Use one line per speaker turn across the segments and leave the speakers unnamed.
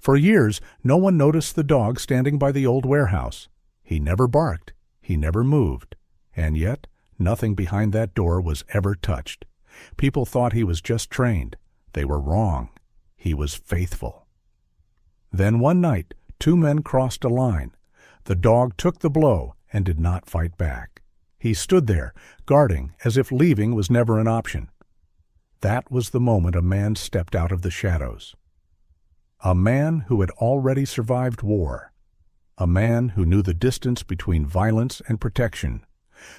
For years, no one noticed the dog standing by the old warehouse. He never barked, he never moved, and yet nothing behind that door was ever touched. People thought he was just trained. They were wrong. He was faithful. Then one night, two men crossed a line. The dog took the blow and did not fight back. He stood there, guarding, as if leaving was never an option. That was the moment a man stepped out of the shadows. A man who had already survived war. A man who knew the distance between violence and protection.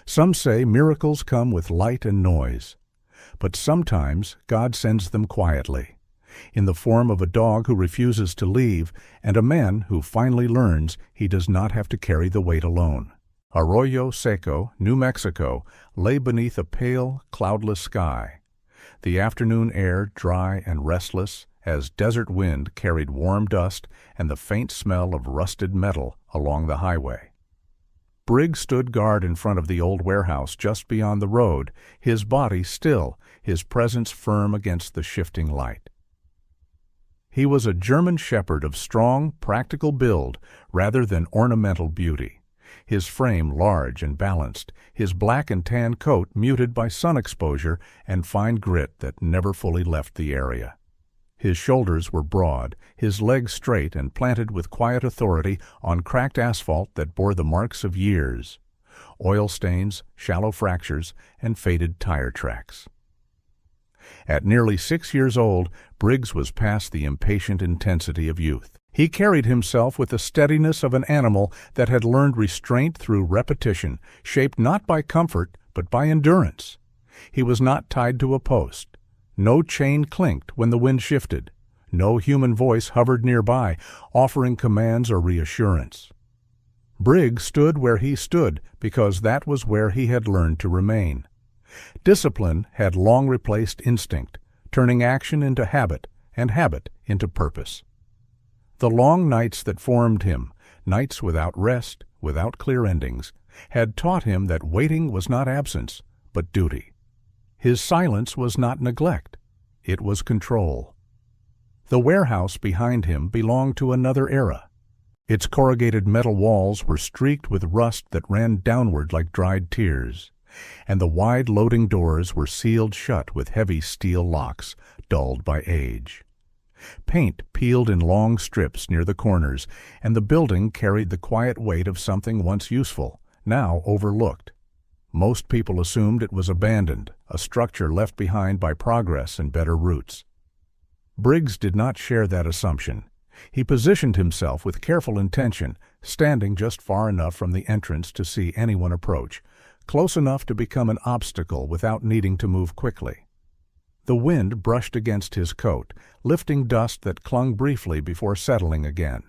Some say miracles come with light and noise. But sometimes God sends them quietly, in the form of a dog who refuses to leave and a man who finally learns he does not have to carry the weight alone. Arroyo Seco, New Mexico, lay beneath a pale, cloudless sky. The afternoon air dry and restless as desert wind carried warm dust and the faint smell of rusted metal along the highway. Briggs stood guard in front of the old warehouse just beyond the road, his body still, his presence firm against the shifting light. He was a German shepherd of strong, practical build rather than ornamental beauty. His frame large and balanced, his black and tan coat muted by sun exposure and fine grit that never fully left the area. His shoulders were broad, his legs straight and planted with quiet authority on cracked asphalt that bore the marks of years, oil stains, shallow fractures, and faded tire tracks. At nearly 6 years old, Briggs was past the impatient intensity of youth. He carried himself with the steadiness of an animal that had learned restraint through repetition, shaped not by comfort, but by endurance. He was not tied to a post. No chain clinked when the wind shifted. No human voice hovered nearby, offering commands or reassurance. Briggs stood where he stood because that was where he had learned to remain. Discipline had long replaced instinct, turning action into habit and habit into purpose. The long nights that formed him, nights without rest, without clear endings, had taught him that waiting was not absence, but duty. His silence was not neglect, it was control. The warehouse behind him belonged to another era. Its corrugated metal walls were streaked with rust that ran downward like dried tears, and the wide loading doors were sealed shut with heavy steel locks, dulled by age. Paint peeled in long strips near the corners, and the building carried the quiet weight of something once useful, now overlooked. Most people assumed it was abandoned, a structure left behind by progress and better roots. Briggs did not share that assumption. He positioned himself with careful intention, standing just far enough from the entrance to see anyone approach, close enough to become an obstacle without needing to move quickly. The wind brushed against his coat, lifting dust that clung briefly before settling again.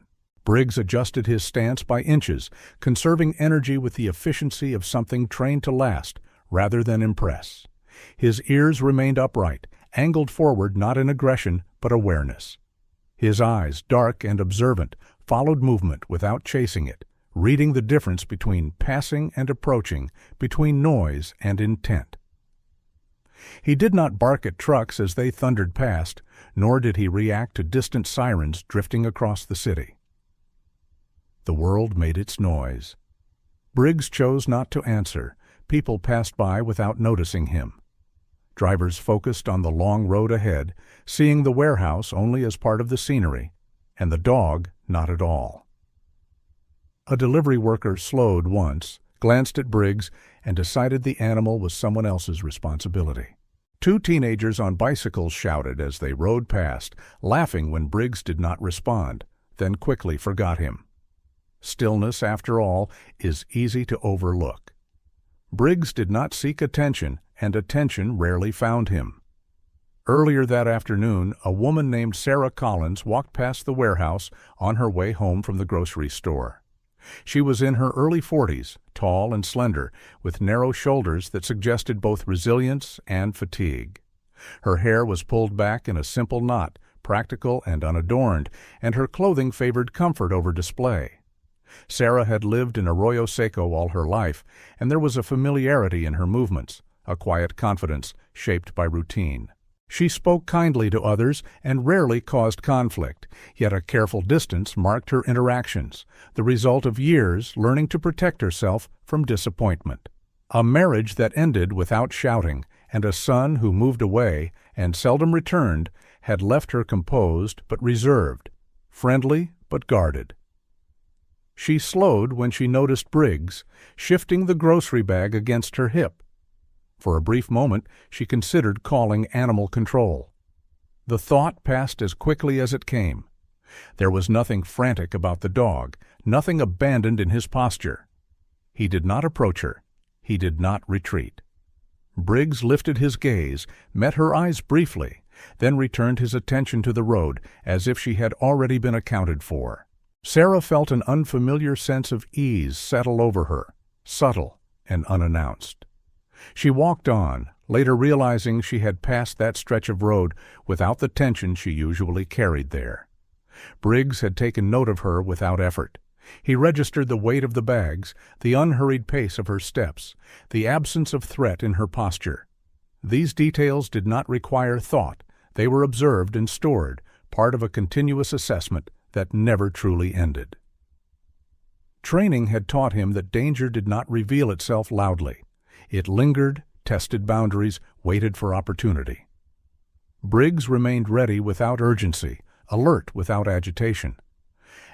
Briggs adjusted his stance by inches, conserving energy with the efficiency of something trained to last rather than impress. His ears remained upright, angled forward not in aggression but awareness. His eyes, dark and observant, followed movement without chasing it, reading the difference between passing and approaching, between noise and intent. He did not bark at trucks as they thundered past, nor did he react to distant sirens drifting across the city. The world made its noise. Briggs chose not to answer. People passed by without noticing him. Drivers focused on the long road ahead, seeing the warehouse only as part of the scenery, and the dog not at all. A delivery worker slowed once, glanced at Briggs, and decided the animal was someone else's responsibility. Two teenagers on bicycles shouted as they rode past, laughing when Briggs did not respond, then quickly forgot him. Stillness, after all, is easy to overlook. Briggs did not seek attention, and attention rarely found him. Earlier that afternoon, a woman named Sarah Collins walked past the warehouse on her way home from the grocery store. She was in her early 40s, tall and slender, with narrow shoulders that suggested both resilience and fatigue. Her hair was pulled back in a simple knot, practical and unadorned, and her clothing favored comfort over display. Sarah had lived in Arroyo Seco all her life, and there was a familiarity in her movements, a quiet confidence shaped by routine. She spoke kindly to others and rarely caused conflict, yet a careful distance marked her interactions, the result of years learning to protect herself from disappointment. A marriage that ended without shouting, and a son who moved away and seldom returned, had left her composed but reserved, friendly but guarded. She slowed when she noticed Briggs, shifting the grocery bag against her hip. For a brief moment, she considered calling animal control. The thought passed as quickly as it came. There was nothing frantic about the dog, nothing abandoned in his posture. He did not approach her. He did not retreat. Briggs lifted his gaze, met her eyes briefly, then returned his attention to the road as if she had already been accounted for. Sarah felt an unfamiliar sense of ease settle over her, subtle and unannounced. She walked on, later realizing she had passed that stretch of road without the tension she usually carried there. Briggs had taken note of her without effort. He registered the weight of the bags, the unhurried pace of her steps, the absence of threat in her posture. These details did not require thought. They were observed and stored, part of a continuous assessment that never truly ended. Training had taught him that danger did not reveal itself loudly. It lingered, tested boundaries, waited for opportunity. Briggs remained ready without urgency, alert without agitation.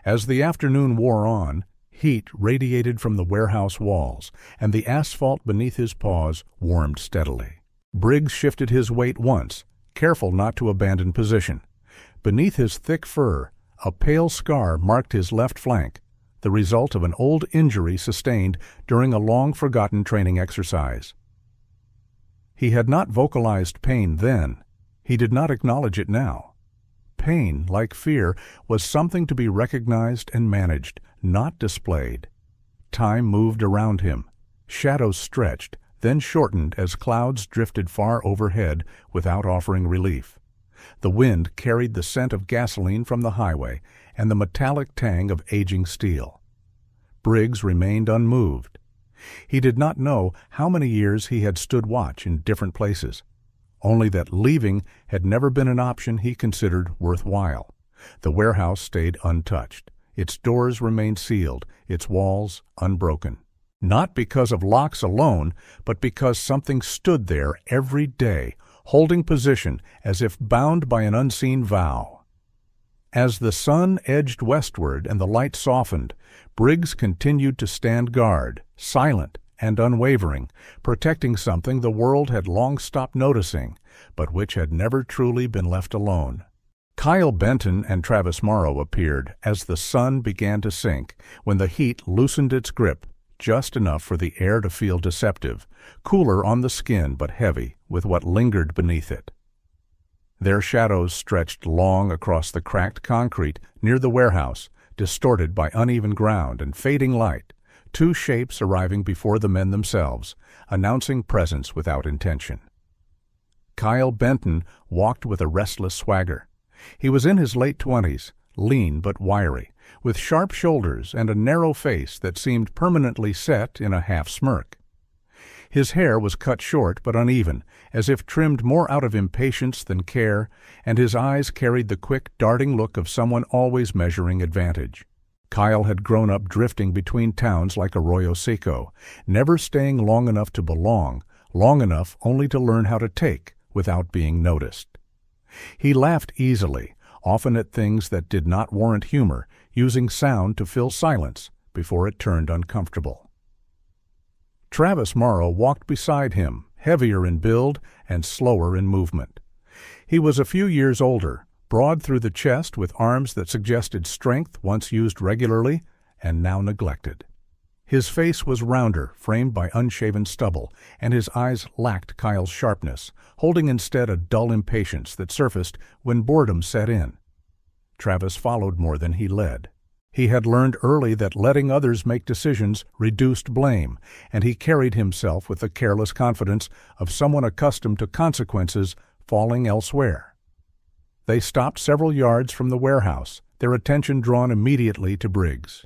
As the afternoon wore on, heat radiated from the warehouse walls, and the asphalt beneath his paws warmed steadily. Briggs shifted his weight once, careful not to abandon position. Beneath his thick fur, a pale scar marked his left flank, the result of an old injury sustained during a long-forgotten training exercise. He had not vocalized pain then. He did not acknowledge it now. Pain, like fear, was something to be recognized and managed, not displayed. Time moved around him. Shadows stretched, then shortened as clouds drifted far overhead without offering relief. The wind carried the scent of gasoline from the highway and the metallic tang of aging steel. Briggs remained unmoved. He did not know how many years he had stood watch in different places, only that leaving had never been an option he considered worthwhile. The warehouse stayed untouched. Its doors remained sealed, its walls unbroken. Not because of locks alone, but because something stood there every day, holding position as if bound by an unseen vow. As the sun edged westward and the light softened, Briggs continued to stand guard, silent and unwavering, protecting something the world had long stopped noticing, but which had never truly been left alone. Kyle Benton and Travis Morrow appeared as the sun began to sink, when the heat loosened its grip, just enough for the air to feel deceptive, cooler on the skin but heavy with what lingered beneath it. Their shadows stretched long across the cracked concrete near the warehouse, distorted by uneven ground and fading light, two shapes arriving before the men themselves, announcing presence without intention. Kyle Benton walked with a restless swagger. He was in his late 20s, lean but wiry, with sharp shoulders and a narrow face that seemed permanently set in a half-smirk. His hair was cut short but uneven, as if trimmed more out of impatience than care, and his eyes carried the quick, darting look of someone always measuring advantage. Kyle had grown up drifting between towns like Arroyo Seco, never staying long enough to belong, long enough only to learn how to take without being noticed. He laughed easily, often at things that did not warrant humor, using sound to fill silence before it turned uncomfortable. Travis Morrow walked beside him, heavier in build and slower in movement. He was a few years older, broad through the chest with arms that suggested strength once used regularly and now neglected. His face was rounder, framed by unshaven stubble, and his eyes lacked Kyle's sharpness, holding instead a dull impatience that surfaced when boredom set in. Travis followed more than he led. He had learned early that letting others make decisions reduced blame, and he carried himself with the careless confidence of someone accustomed to consequences falling elsewhere. They stopped several yards from the warehouse, their attention drawn immediately to Briggs.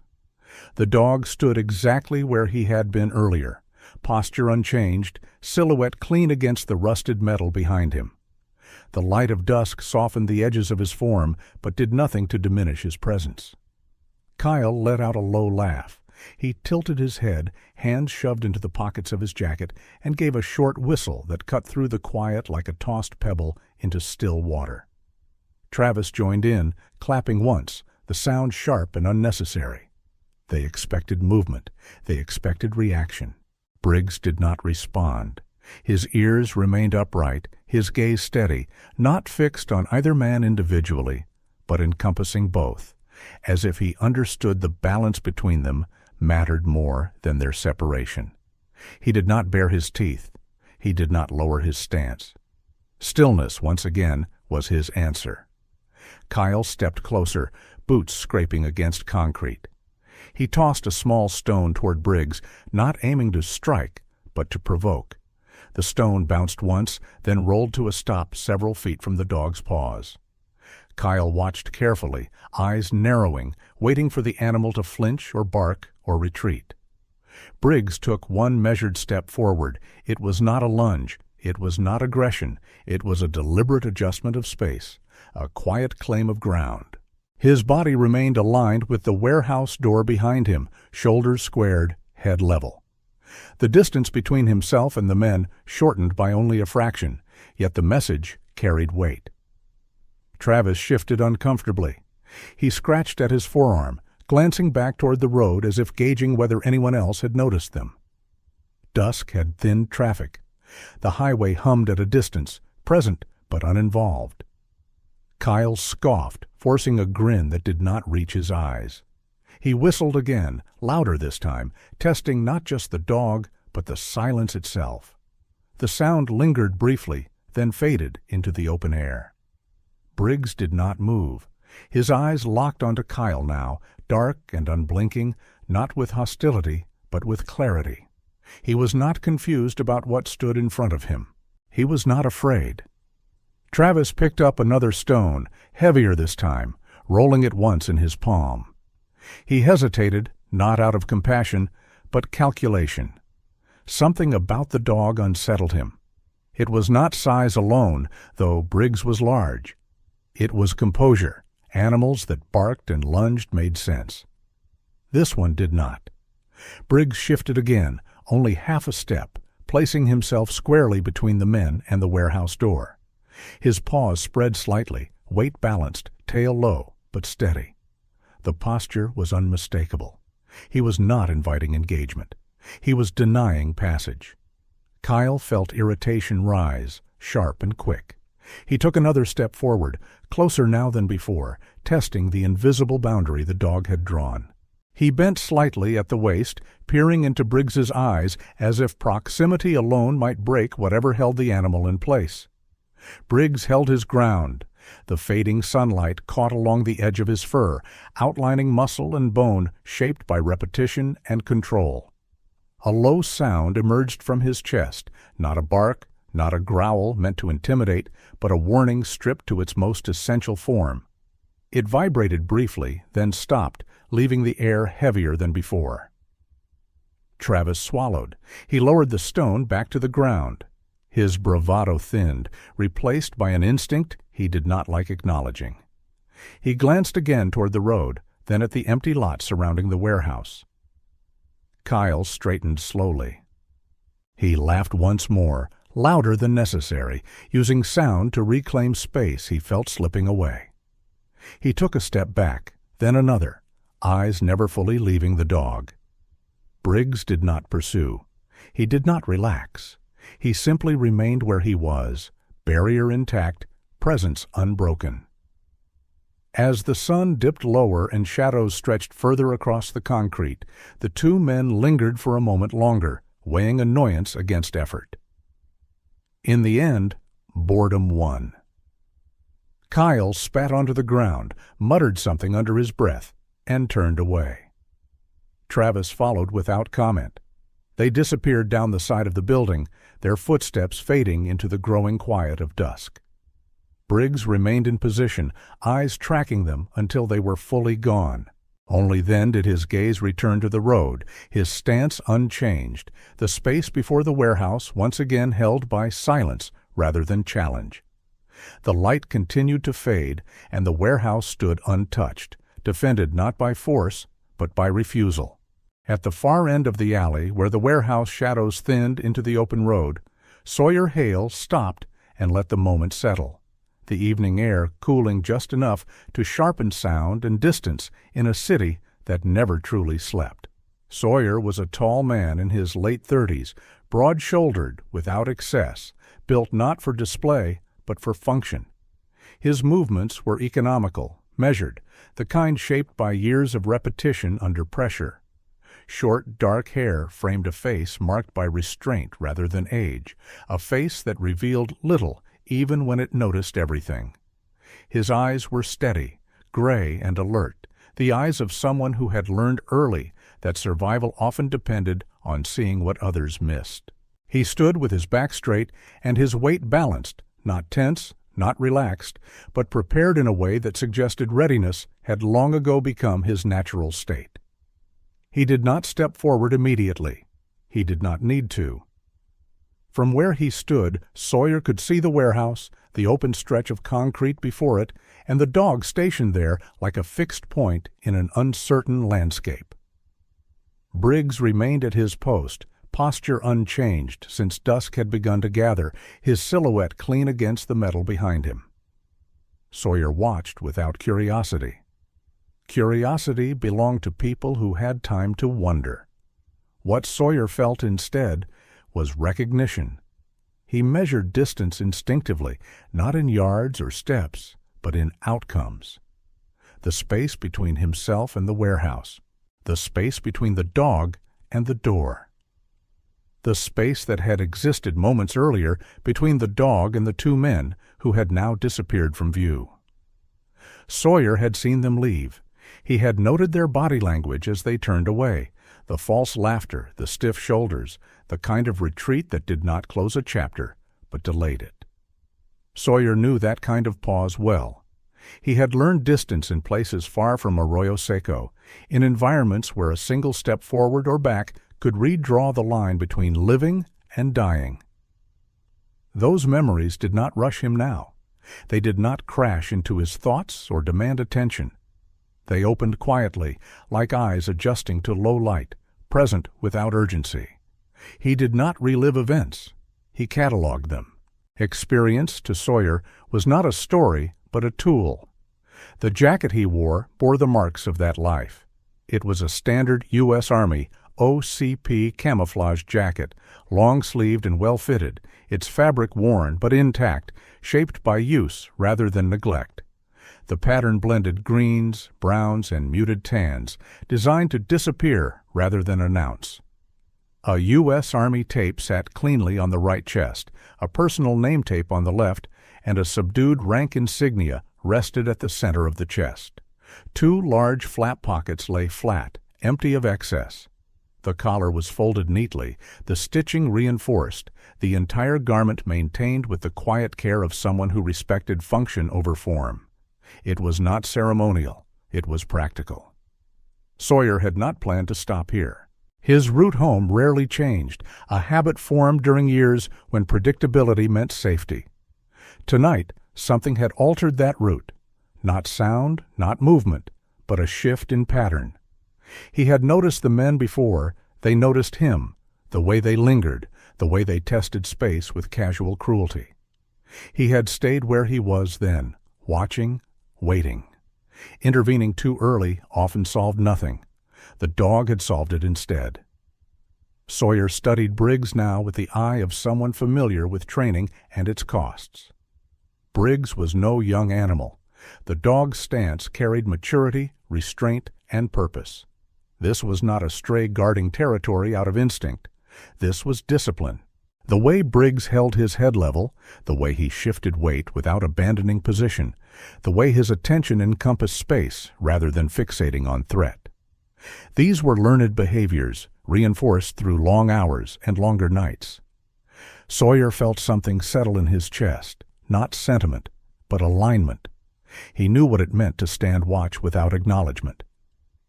The dog stood exactly where he had been earlier, posture unchanged, silhouette clean against the rusted metal behind him. The light of dusk softened the edges of his form, but did nothing to diminish his presence. Kyle let out a low laugh. He tilted his head, hands shoved into the pockets of his jacket, and gave a short whistle that cut through the quiet like a tossed pebble into still water. Travis joined in, clapping once, the sound sharp and unnecessary. They expected movement. They expected reaction. Briggs did not respond. His ears remained upright, his gaze steady, not fixed on either man individually, but encompassing both, as if he understood the balance between them mattered more than their separation. He did not bare his teeth. He did not lower his stance. Stillness, once again, was his answer. Kyle stepped closer, boots scraping against concrete. He tossed a small stone toward Briggs, not aiming to strike, but to provoke. The stone bounced once, then rolled to a stop several feet from the dog's paws. Kyle watched carefully, eyes narrowing, waiting for the animal to flinch or bark or retreat. Briggs took one measured step forward. It was not a lunge. It was not aggression. It was a deliberate adjustment of space, a quiet claim of ground. His body remained aligned with the warehouse door behind him, shoulders squared, head level. The distance between himself and the men shortened by only a fraction, yet the message carried weight. Travis shifted uncomfortably. He scratched at his forearm, glancing back toward the road as if gauging whether anyone else had noticed them. Dusk had thinned traffic. The highway hummed at a distance, present but uninvolved. Kyle scoffed, forcing a grin that did not reach his eyes. He whistled again, louder this time, testing not just the dog, but the silence itself. The sound lingered briefly, then faded into the open air. Briggs did not move. His eyes locked onto Kyle now, dark and unblinking, not with hostility, but with clarity. He was not confused about what stood in front of him. He was not afraid. Travis picked up another stone, heavier this time, rolling it once in his palm. He hesitated, not out of compassion, but calculation. Something about the dog unsettled him. It was not size alone, though Briggs was large. It was composure. Animals that barked and lunged made sense. This one did not. Briggs shifted again, only half a step, placing himself squarely between the men and the warehouse door. His paws spread slightly, weight balanced, tail low, but steady. The posture was unmistakable. He was not inviting engagement. He was denying passage. Kyle felt irritation rise, sharp and quick. He took another step forward, closer now than before, testing the invisible boundary the dog had drawn. He bent slightly at the waist, peering into Briggs's eyes as if proximity alone might break whatever held the animal in place. Briggs held his ground. The fading sunlight caught along the edge of his fur, outlining muscle and bone shaped by repetition and control. A low sound emerged from his chest, not a bark, not a growl meant to intimidate, but a warning stripped to its most essential form. It vibrated briefly, then stopped, leaving the air heavier than before. Travis swallowed. He lowered the stone back to the ground. His bravado thinned, replaced by an instinct he did not like acknowledging. He glanced again toward the road, then at the empty lot surrounding the warehouse. Kyle straightened slowly. He laughed once more, louder than necessary, using sound to reclaim space he felt slipping away. He took a step back, then another, eyes never fully leaving the dog. Briggs did not pursue. He did not relax. He simply remained where he was, barrier intact, presence unbroken. As the sun dipped lower and shadows stretched further across the concrete, the two men lingered for a moment longer, weighing annoyance against effort. In the end, boredom won. Kyle spat onto the ground, muttered something under his breath, and turned away. Travis followed without comment. They disappeared down the side of the building, their footsteps fading into the growing quiet of dusk. Briggs remained in position, eyes tracking them until they were fully gone. Only then did his gaze return to the road, his stance unchanged, the space before the warehouse once again held by silence rather than challenge. The light continued to fade, and the warehouse stood untouched, defended not by force, but by refusal. At the far end of the alley, where the warehouse shadows thinned into the open road, Sawyer Hale stopped and let the moment settle, the evening air cooling just enough to sharpen sound and distance in a city that never truly slept. Sawyer was a tall man in his late 30s, broad-shouldered, without excess, built not for display, but for function. His movements were economical, measured, the kind shaped by years of repetition under pressure. Short, dark hair framed a face marked by restraint rather than age, a face that revealed little even when it noticed everything. His eyes were steady, gray and alert, the eyes of someone who had learned early that survival often depended on seeing what others missed. He stood with his back straight and his weight balanced, not tense, not relaxed, but prepared in a way that suggested readiness had long ago become his natural state. He did not step forward immediately. He did not need to. From where he stood, Sawyer could see the warehouse, the open stretch of concrete before it, and the dog stationed there like a fixed point in an uncertain landscape. Briggs remained at his post, posture unchanged since dusk had begun to gather, his silhouette clean against the metal behind him. Sawyer watched without curiosity. Curiosity belonged to people who had time to wonder. What Sawyer felt instead was recognition. He measured distance instinctively, not in yards or steps, but in outcomes. The space between himself and the warehouse. The space between the dog and the door. The space that had existed moments earlier between the dog and the two men who had now disappeared from view. Sawyer had seen them leave. He had noted their body language as they turned away, the false laughter, the stiff shoulders, the kind of retreat that did not close a chapter, but delayed it. Sawyer knew that kind of pause well. He had learned distance in places far from Arroyo Seco, in environments where a single step forward or back could redraw the line between living and dying. Those memories did not rush him now. They did not crash into his thoughts or demand attention. They opened quietly, like eyes adjusting to low light, present without urgency. He did not relive events. He cataloged them. Experience, to Sawyer, was not a story, but a tool. The jacket he wore bore the marks of that life. It was a standard U.S. Army OCP camouflage jacket, long-sleeved and well-fitted, its fabric worn but intact, shaped by use rather than neglect. The pattern blended greens, browns, and muted tans, designed to disappear rather than announce. A U.S. Army tape sat cleanly on the right chest, a personal name tape on the left, and a subdued rank insignia rested at the center of the chest. Two large flap pockets lay flat, empty of excess. The collar was folded neatly, the stitching reinforced, the entire garment maintained with the quiet care of someone who respected function over form. It was not ceremonial, it was practical. Sawyer had not planned to stop here. His route home rarely changed, a habit formed during years when predictability meant safety. Tonight, something had altered that route. Not sound, not movement, but a shift in pattern. He had noticed the men before, they noticed him, the way they lingered, the way they tested space with casual cruelty. He had stayed where he was then, watching, waiting. Intervening too early often solved nothing. The dog had solved it instead. Sawyer studied Briggs now with the eye of someone familiar with training and its costs. Briggs was no young animal. The dog's stance carried maturity, restraint, and purpose. This was not a stray guarding territory out of instinct. This was discipline. The way Briggs held his head level, the way he shifted weight without abandoning position, the way his attention encompassed space rather than fixating on threat. These were learned behaviors, reinforced through long hours and longer nights. Sawyer felt something settle in his chest, not sentiment, but alignment. He knew what it meant to stand watch without acknowledgement.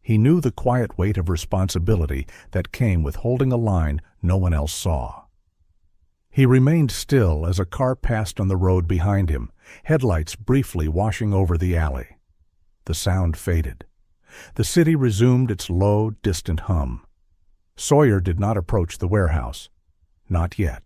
He knew the quiet weight of responsibility that came with holding a line no one else saw. He remained still as a car passed on the road behind him, headlights briefly washing over the alley. The sound faded. The city resumed its low, distant hum. Sawyer did not approach the warehouse. Not yet.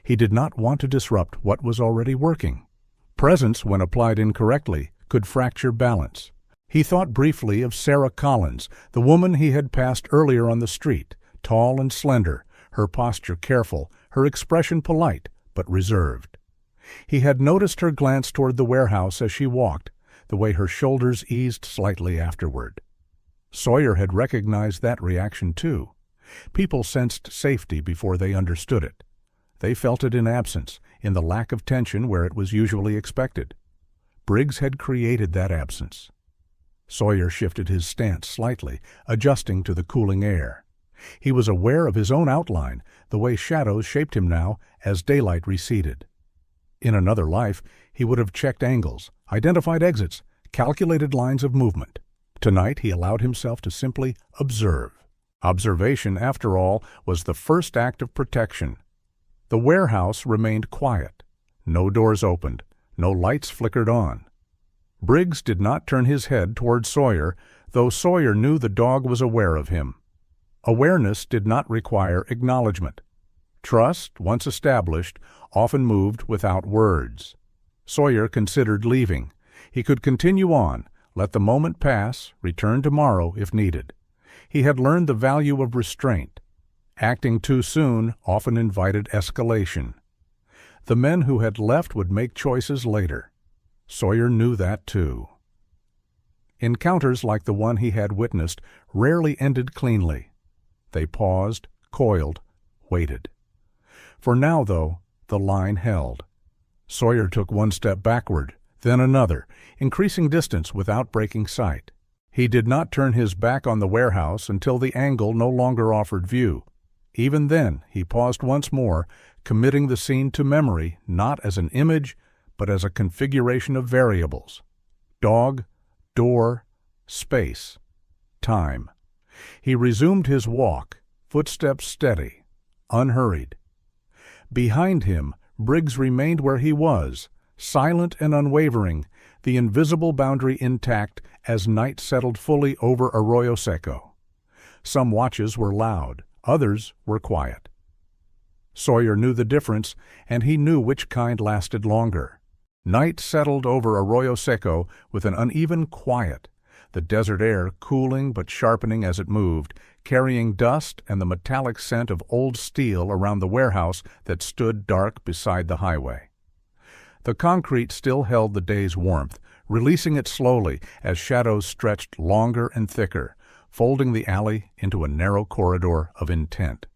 He did not want to disrupt what was already working. Presence, when applied incorrectly, could fracture balance. He thought briefly of Sarah Collins, the woman he had passed earlier on the street, tall and slender, her posture careful, her expression polite, but reserved. He had noticed her glance toward the warehouse as she walked, the way her shoulders eased slightly afterward. Sawyer had recognized that reaction too. People sensed safety before they understood it. They felt it in absence, in the lack of tension where it was usually expected. Briggs had created that absence. Sawyer shifted his stance slightly, adjusting to the cooling air. He was aware of his own outline, the way shadows shaped him now as daylight receded. In another life, he would have checked angles, identified exits, calculated lines of movement. Tonight he allowed himself to simply observe. Observation, after all, was the first act of protection. The warehouse remained quiet. No doors opened. No lights flickered on. Briggs did not turn his head toward Sawyer, though Sawyer knew the dog was aware of him. Awareness did not require acknowledgement. Trust, once established, often moved without words. Sawyer considered leaving. He could continue on, let the moment pass, return tomorrow if needed. He had learned the value of restraint. Acting too soon often invited escalation. The men who had left would make choices later. Sawyer knew that too. Encounters like the one he had witnessed rarely ended cleanly. They paused, coiled, waited. For now, though, the line held. Sawyer took one step backward, then another, increasing distance without breaking sight. He did not turn his back on the warehouse until the angle no longer offered view. Even then, he paused once more, committing the scene to memory not as an image, but as a configuration of variables. Dog, door, space, time. He resumed his walk, footsteps steady, unhurried. Behind him, Briggs remained where he was, silent and unwavering, the invisible boundary intact as night settled fully over Arroyo Seco. Some watches were loud, others were quiet. Sawyer knew the difference, and he knew which kind lasted longer. Night settled over Arroyo Seco with an uneven quiet, the desert air cooling but sharpening as it moved, carrying dust and the metallic scent of old steel around the warehouse that stood dark beside the highway. The concrete still held the day's warmth, releasing it slowly as shadows stretched longer and thicker, folding the alley into a narrow corridor of intent.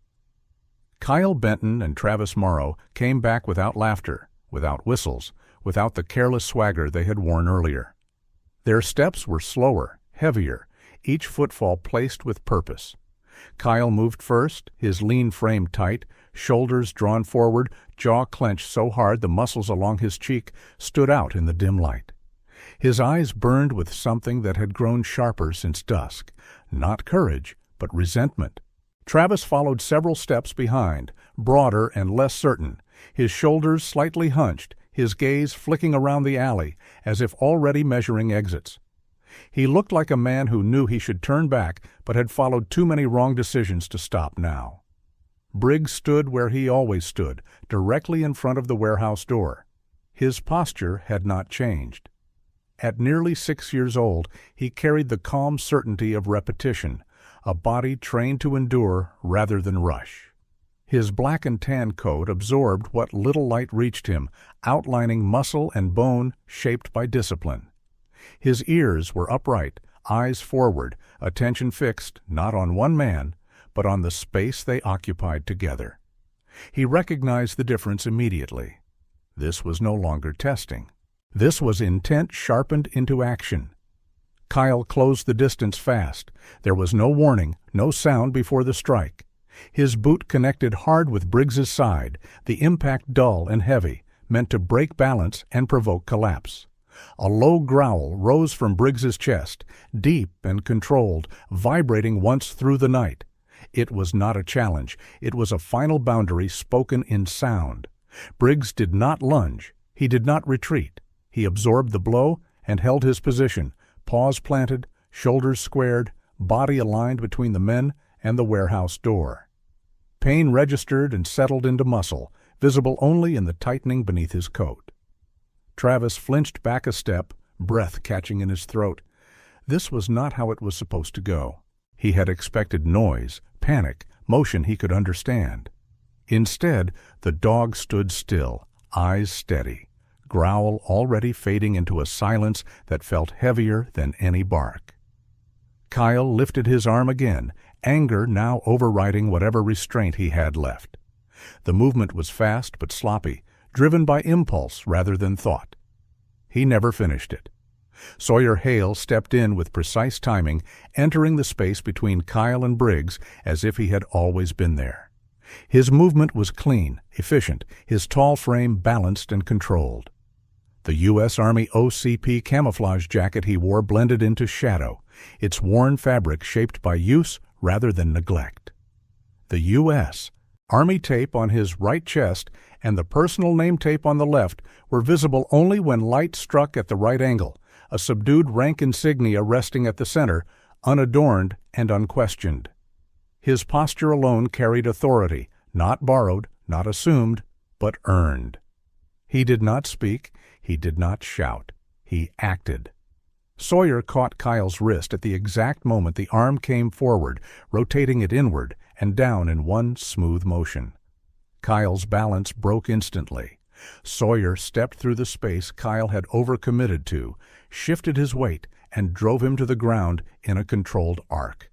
Kyle Benton and Travis Morrow came back without laughter, without whistles, without the careless swagger they had worn earlier. Their steps were slower, heavier, each footfall placed with purpose. Kyle moved first, his lean frame tight, shoulders drawn forward, jaw clenched so hard the muscles along his cheek stood out in the dim light. His eyes burned with something that had grown sharper since dusk, not courage, but resentment. Travis followed several steps behind, broader and less certain, his shoulders slightly hunched, his gaze flicking around the alley as if already measuring exits. He looked like a man who knew he should turn back but had followed too many wrong decisions to stop now. Briggs stood where he always stood, directly in front of the warehouse door. His posture had not changed. At nearly 6 years old, he carried the calm certainty of repetition, a body trained to endure rather than rush. His black and tan coat absorbed what little light reached him, outlining muscle and bone shaped by discipline. His ears were upright, eyes forward, attention fixed not on one man, but on the space they occupied together. He recognized the difference immediately. This was no longer testing. This was intent sharpened into action. Kyle closed the distance fast. There was no warning, no sound before the strike. His boot connected hard with Briggs's side, the impact dull and heavy, meant to break balance and provoke collapse. A low growl rose from Briggs's chest, deep and controlled, vibrating once through the night. It was not a challenge. It was a final boundary spoken in sound. Briggs did not lunge. He did not retreat. He absorbed the blow and held his position, paws planted, shoulders squared, body aligned between the men and the warehouse door. Pain registered and settled into muscle, visible only in the tightening beneath his coat. Travis flinched back a step, breath catching in his throat. This was not how it was supposed to go. He had expected noise, panic, motion he could understand. Instead, the dog stood still, eyes steady, growl already fading into a silence that felt heavier than any bark. Kyle lifted his arm again, anger now overriding whatever restraint he had left. The movement was fast but sloppy, driven by impulse rather than thought. He never finished it. Sawyer Hale stepped in with precise timing, entering the space between Kyle and Briggs as if he had always been there. His movement was clean, efficient, his tall frame balanced and controlled. The U.S. Army OCP camouflage jacket he wore blended into shadow, its worn fabric shaped by use rather than neglect. The U.S. Army tape on his right chest and the personal name tape on the left were visible only when light struck at the right angle, a subdued rank insignia resting at the center, unadorned and unquestioned. His posture alone carried authority, not borrowed, not assumed, but earned. He did not speak, he did not shout, he acted. Sawyer caught Kyle's wrist at the exact moment the arm came forward, rotating it inward and down in one smooth motion. Kyle's balance broke instantly. Sawyer stepped through the space Kyle had overcommitted to, shifted his weight, and drove him to the ground in a controlled arc.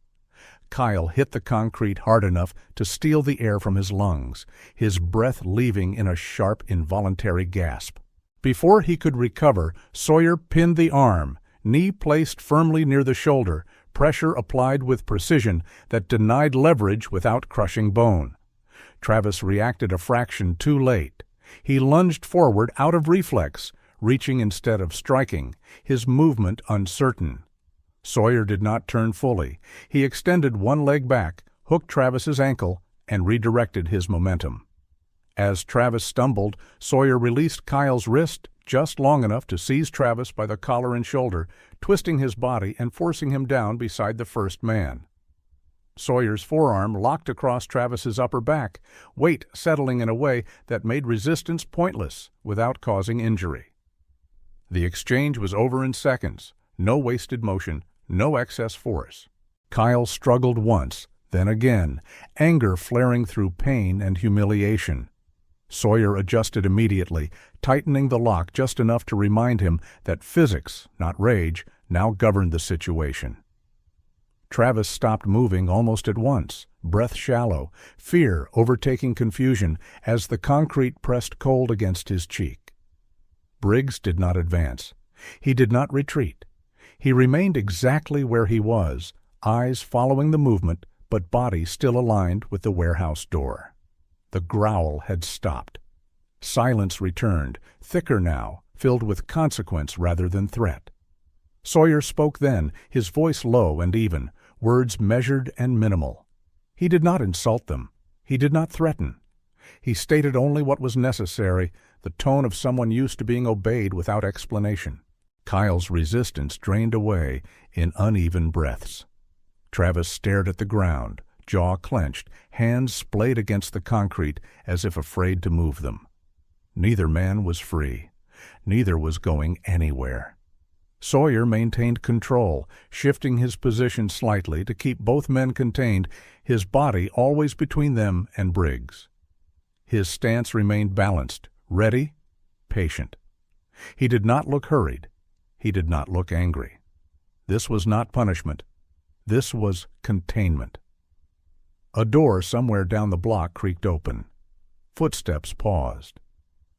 Kyle hit the concrete hard enough to steal the air from his lungs, his breath leaving in a sharp, involuntary gasp. Before he could recover, Sawyer pinned the arm, knee placed firmly near the shoulder, pressure applied with precision that denied leverage without crushing bone. Travis reacted a fraction too late. He lunged forward out of reflex, reaching instead of striking, his movement uncertain. Sawyer did not turn fully. He extended one leg back, hooked Travis's ankle, and redirected his momentum. As Travis stumbled, Sawyer released Kyle's wrist just long enough to seize Travis by the collar and shoulder, twisting his body and forcing him down beside the first man. Sawyer's forearm locked across Travis's upper back, weight settling in a way that made resistance pointless without causing injury. The exchange was over in seconds. No wasted motion, no excess force. Kyle struggled once, then again, anger flaring through pain and humiliation. Sawyer adjusted immediately, tightening the lock just enough to remind him that physics, not rage, now governed the situation. Travis stopped moving almost at once, breath shallow, fear overtaking confusion as the concrete pressed cold against his cheek. Briggs did not advance. He did not retreat. He remained exactly where he was, eyes following the movement, but body still aligned with the warehouse door. The growl had stopped. Silence returned, thicker now, filled with consequence rather than threat. Sawyer spoke then, his voice low and even, words measured and minimal. He did not insult them. He did not threaten. He stated only what was necessary, the tone of someone used to being obeyed without explanation. Kyle's resistance drained away in uneven breaths. Travis stared at the ground, jaw clenched, hands splayed against the concrete as if afraid to move them. Neither man was free. Neither was going anywhere. Sawyer maintained control, shifting his position slightly to keep both men contained, his body always between them and Briggs. His stance remained balanced, ready, patient. He did not look hurried. He did not look angry. This was not punishment. This was containment. A door somewhere down the block creaked open. Footsteps paused.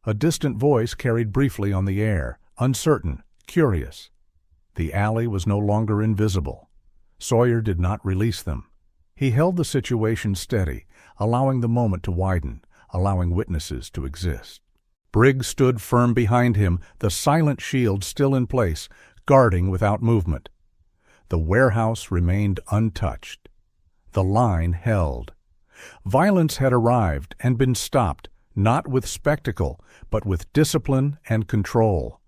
A distant voice carried briefly on the air, uncertain, curious. The alley was no longer invisible. Sawyer did not release them. He held the situation steady, allowing the moment to widen, allowing witnesses to exist. Briggs stood firm behind him, the silent shield still in place, guarding without movement. The warehouse remained untouched. The line held. Violence had arrived and been stopped, not with spectacle, but with discipline and control.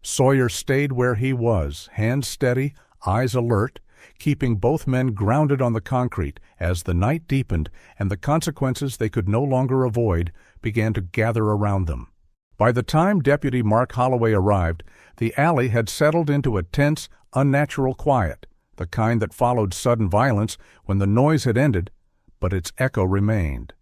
Sawyer stayed where he was, hands steady, eyes alert, keeping both men grounded on the concrete as the night deepened and the consequences they could no longer avoid began to gather around them. By the time Deputy Mark Holloway arrived, the alley had settled into a tense, unnatural quiet, the kind that followed sudden violence when the noise had ended, but its echo remained.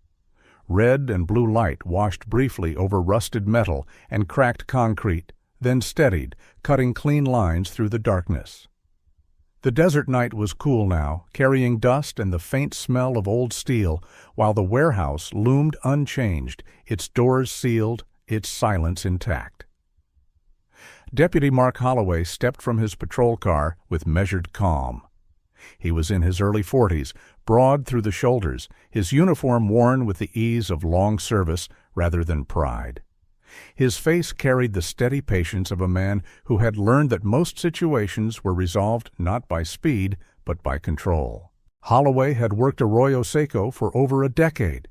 Red and blue light washed briefly over rusted metal and cracked concrete, then steadied, cutting clean lines through the darkness. The desert night was cool now, carrying dust and the faint smell of old steel, while the warehouse loomed unchanged, its doors sealed, its silence intact. Deputy Mark Holloway stepped from his patrol car with measured calm. He was in his early 40s, broad through the shoulders, his uniform worn with the ease of long service rather than pride. His face carried the steady patience of a man who had learned that most situations were resolved not by speed, but by control. Holloway had worked Arroyo Seco for over a decade.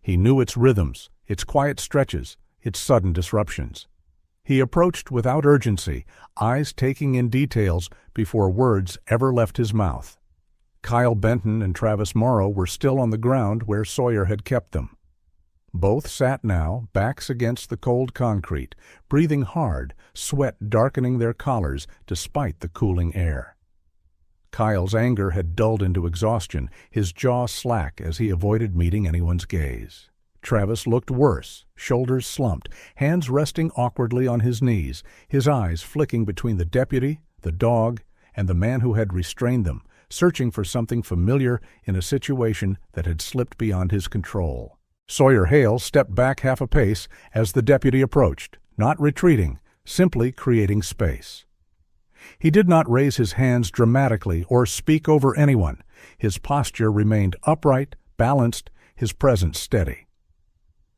He knew its rhythms, its quiet stretches, its sudden disruptions. He approached without urgency, eyes taking in details before words ever left his mouth. Kyle Benton and Travis Morrow were still on the ground where Sawyer had kept them. Both sat now, backs against the cold concrete, breathing hard, sweat darkening their collars despite the cooling air. Kyle's anger had dulled into exhaustion, his jaw slack as he avoided meeting anyone's gaze. Travis looked worse, shoulders slumped, hands resting awkwardly on his knees, his eyes flicking between the deputy, the dog, and the man who had restrained them, searching for something familiar in a situation that had slipped beyond his control. Sawyer Hale stepped back half a pace as the deputy approached, not retreating, simply creating space. He did not raise his hands dramatically or speak over anyone. His posture remained upright, balanced, his presence steady.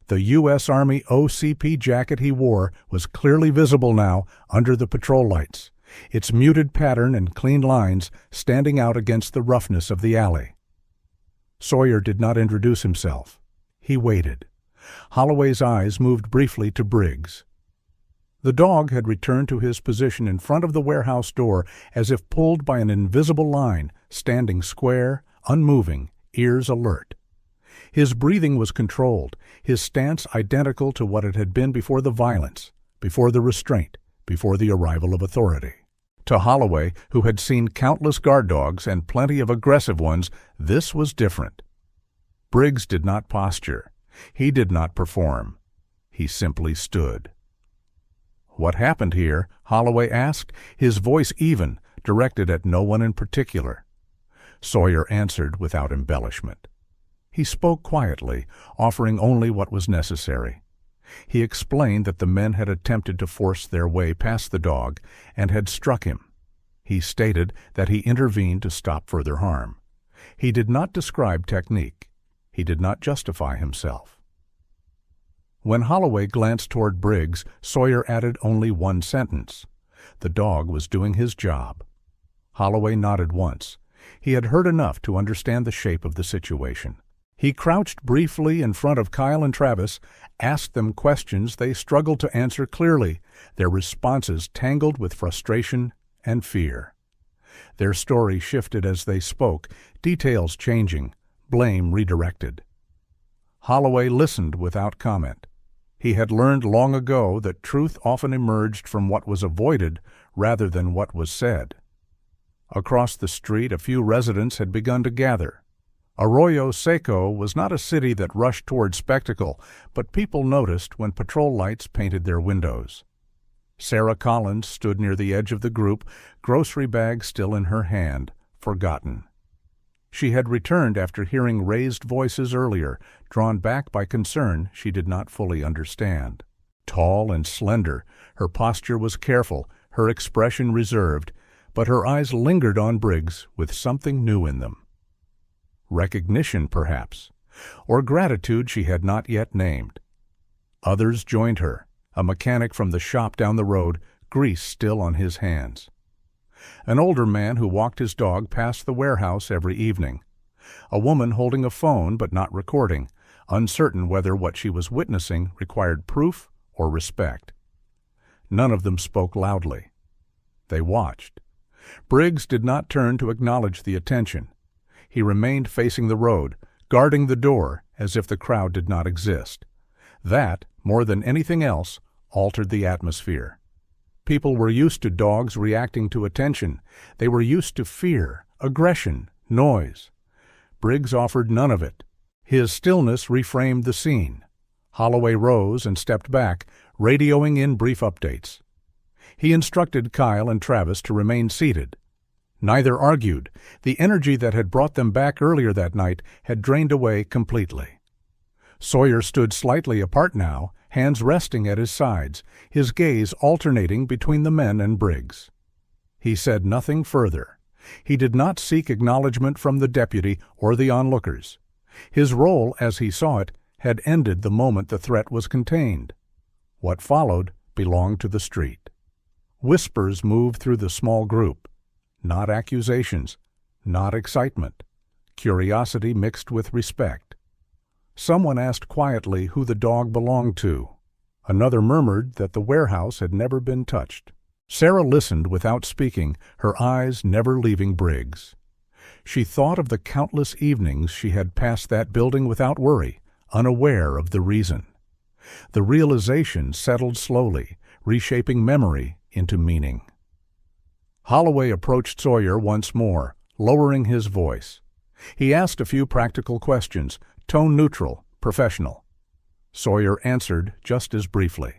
The U.S. Army OCP jacket he wore was clearly visible now under the patrol lights, its muted pattern and clean lines standing out against the roughness of the alley. Sawyer did not introduce himself. He waited. Holloway's eyes moved briefly to Briggs. The dog had returned to his position in front of the warehouse door as if pulled by an invisible line, standing square, unmoving, ears alert. His breathing was controlled, his stance identical to what it had been before the violence, before the restraint, before the arrival of authority. To Holloway, who had seen countless guard dogs and plenty of aggressive ones, this was different. Briggs did not posture. He did not perform. He simply stood. "What happened here?" Holloway asked, his voice even, directed at no one in particular. Sawyer answered without embellishment. He spoke quietly, offering only what was necessary. He explained that the men had attempted to force their way past the dog and had struck him. He stated that he intervened to stop further harm. He did not describe technique. He did not justify himself. When Holloway glanced toward Briggs, Sawyer added only one sentence. The dog was doing his job. Holloway nodded once. He had heard enough to understand the shape of the situation. He crouched briefly in front of Kyle and Travis, asked them questions they struggled to answer clearly, their responses tangled with frustration and fear. Their story shifted as they spoke, details changing, blame redirected. Holloway listened without comment. He had learned long ago that truth often emerged from what was avoided rather than what was said. Across the street, a few residents had begun to gather. Arroyo Seco was not a city that rushed toward spectacle, but people noticed when patrol lights painted their windows. Sarah Collins stood near the edge of the group, grocery bag still in her hand, forgotten. She had returned after hearing raised voices earlier, drawn back by concern she did not fully understand. Tall and slender, her posture was careful, her expression reserved, but her eyes lingered on Briggs with something new in them. Recognition, perhaps, or gratitude she had not yet named. Others joined her, a mechanic from the shop down the road, grease still on his hands. An older man who walked his dog past the warehouse every evening. A woman holding a phone but not recording, uncertain whether what she was witnessing required proof or respect. None of them spoke loudly. They watched. Briggs did not turn to acknowledge the attention. He remained facing the road, guarding the door as if the crowd did not exist. That, more than anything else, altered the atmosphere. People were used to dogs reacting to attention. They were used to fear, aggression, noise. Briggs offered none of it. His stillness reframed the scene. Holloway rose and stepped back, radioing in brief updates. He instructed Kyle and Travis to remain seated. Neither argued. The energy that had brought them back earlier that night had drained away completely. Sawyer stood slightly apart now, hands resting at his sides, his gaze alternating between the men and Briggs. He said nothing further. He did not seek acknowledgment from the deputy or the onlookers. His role, as he saw it, had ended the moment the threat was contained. What followed belonged to the street. Whispers moved through the small group. Not accusations, not excitement. Curiosity mixed with respect. Someone asked quietly who the dog belonged to. Another murmured that the warehouse had never been touched. Sarah listened without speaking, her eyes never leaving Briggs. She thought of the countless evenings she had passed that building without worry, unaware of the reason. The realization settled slowly, reshaping memory into meaning. Holloway approached Sawyer once more, lowering his voice. He asked a few practical questions, tone neutral, professional. Sawyer answered just as briefly.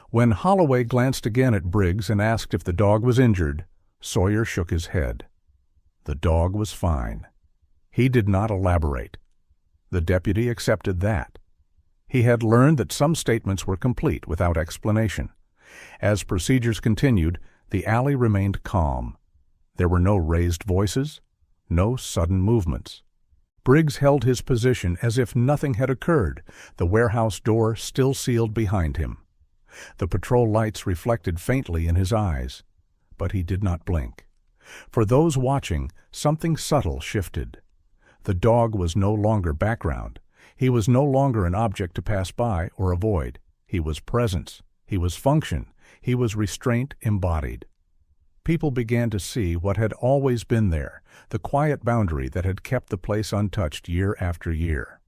When Holloway glanced again at Briggs and asked if the dog was injured, Sawyer shook his head. The dog was fine. He did not elaborate. The deputy accepted that. He had learned that some statements were complete without explanation. As procedures continued, the alley remained calm. There were no raised voices, no sudden movements. Briggs held his position as if nothing had occurred, the warehouse door still sealed behind him. The patrol lights reflected faintly in his eyes, but he did not blink. For those watching, something subtle shifted. The dog was no longer background. He was no longer an object to pass by or avoid. He was presence. He was function. He was restraint embodied. People began to see what had always been there, the quiet boundary that had kept the place untouched year after year.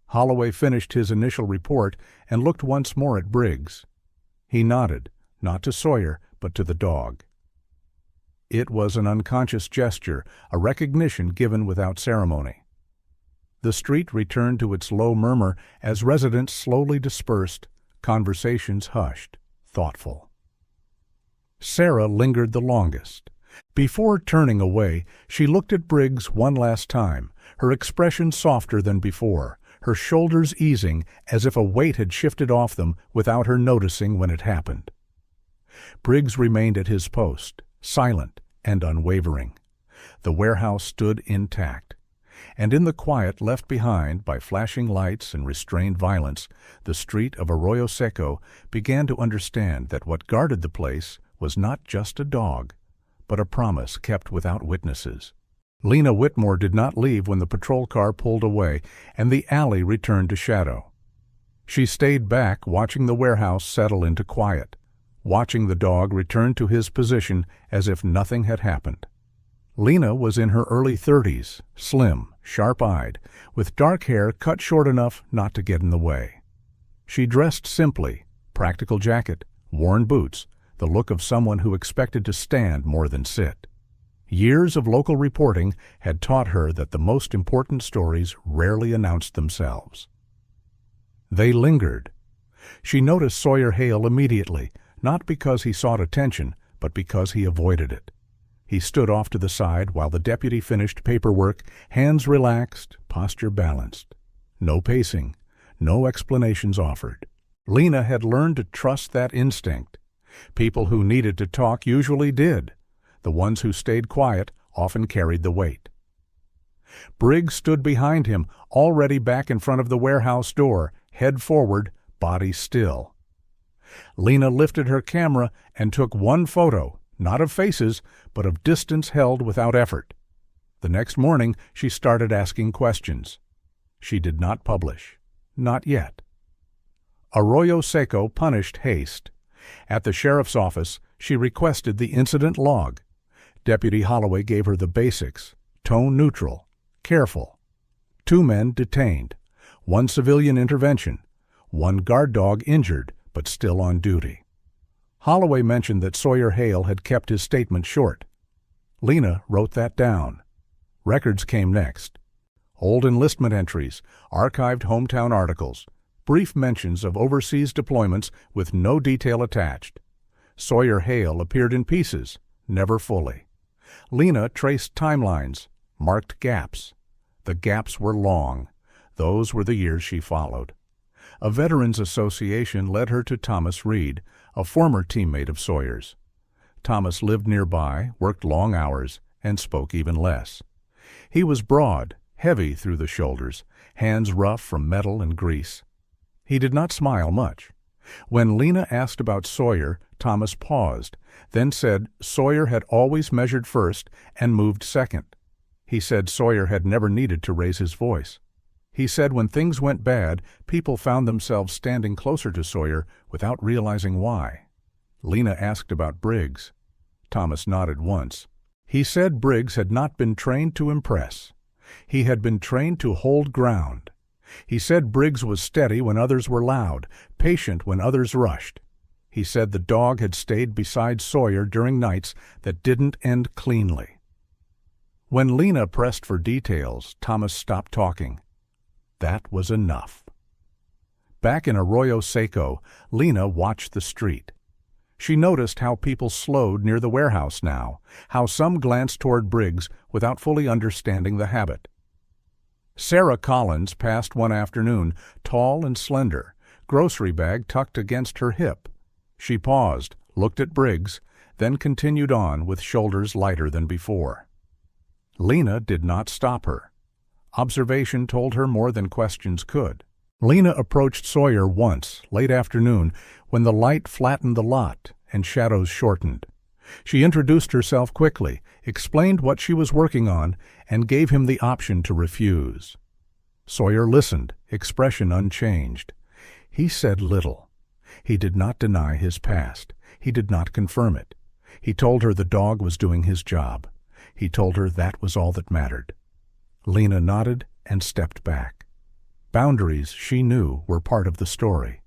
Holloway finished his initial report and looked once more at Briggs. He nodded, not to Sawyer, but to the dog. It was an unconscious gesture, a recognition given without ceremony. The street returned to its low murmur as residents slowly dispersed, conversations hushed, thoughtful. Sarah lingered the longest. Before turning away, she looked at Briggs one last time, her expression softer than before, her shoulders easing as if a weight had shifted off them without her noticing when it happened. Briggs remained at his post, silent and unwavering. The warehouse stood intact, and in the quiet left behind by flashing lights and restrained violence, the street of Arroyo Seco began to understand that what guarded the place was not just a dog, but a promise kept without witnesses. Lena Whitmore did not leave when the patrol car pulled away, and the alley returned to shadow. She stayed back, watching the warehouse settle into quiet, watching the dog return to his position as if nothing had happened. Lena was in her early 30s, slim, sharp-eyed, with dark hair cut short enough not to get in the way. She dressed simply, practical jacket, worn boots, the look of someone who expected to stand more than sit. Years of local reporting had taught her that the most important stories rarely announced themselves. They lingered. She noticed Sawyer Hale immediately, not because he sought attention, but because he avoided it. He stood off to the side while the deputy finished paperwork, hands relaxed, posture balanced. No pacing, no explanations offered. Lena had learned to trust that instinct. People who needed to talk usually did. The ones who stayed quiet often carried the weight. Briggs stood behind him, already back in front of the warehouse door, head forward, body still. Lena lifted her camera and took one photo, not of faces, but of distance held without effort. The next morning, she started asking questions. She did not publish. Not yet. Arroyo Seco punished haste. At the sheriff's office, she requested the incident log. Deputy Holloway gave her the basics: tone neutral, careful. 2 men detained, 1 civilian intervention, 1 guard dog injured but still on duty. Holloway mentioned that Sawyer Hale had kept his statement short. Lena wrote that down. Records came next. Old enlistment entries, archived hometown articles, brief mentions of overseas deployments with no detail attached. Sawyer Hale appeared in pieces, never fully. Lena traced timelines, marked gaps. The gaps were long. Those were the years she followed. A veterans association led her to Thomas Reed, a former teammate of Sawyer's. Thomas lived nearby, worked long hours, and spoke even less. He was broad, heavy through the shoulders, hands rough from metal and grease. He did not smile much. When Lena asked about Sawyer, Thomas paused, then said Sawyer had always measured first and moved second. He said Sawyer had never needed to raise his voice. He said when things went bad, people found themselves standing closer to Sawyer without realizing why. Lena asked about Briggs. Thomas nodded once. He said Briggs had not been trained to impress. He had been trained to hold ground. He said Briggs was steady when others were loud, patient when others rushed. He said the dog had stayed beside Sawyer during nights that didn't end cleanly. When Lena pressed for details, Thomas stopped talking. That was enough. Back in Arroyo Seco, Lena watched the street. She noticed how people slowed near the warehouse now, how some glanced toward Briggs without fully understanding the habit. Sarah Collins passed one afternoon, tall and slender, grocery bag tucked against her hip. She paused, looked at Briggs, then continued on with shoulders lighter than before. Lena did not stop her. Observation told her more than questions could. Lena approached Sawyer once, late afternoon, when the light flattened the lot and shadows shortened. She introduced herself quickly, explained what she was working on, and gave him the option to refuse. Sawyer listened, expression unchanged. He said little. He did not deny his past. He did not confirm it. He told her the dog was doing his job. He told her that was all that mattered. Lena nodded and stepped back. Boundaries, she knew, were part of the story.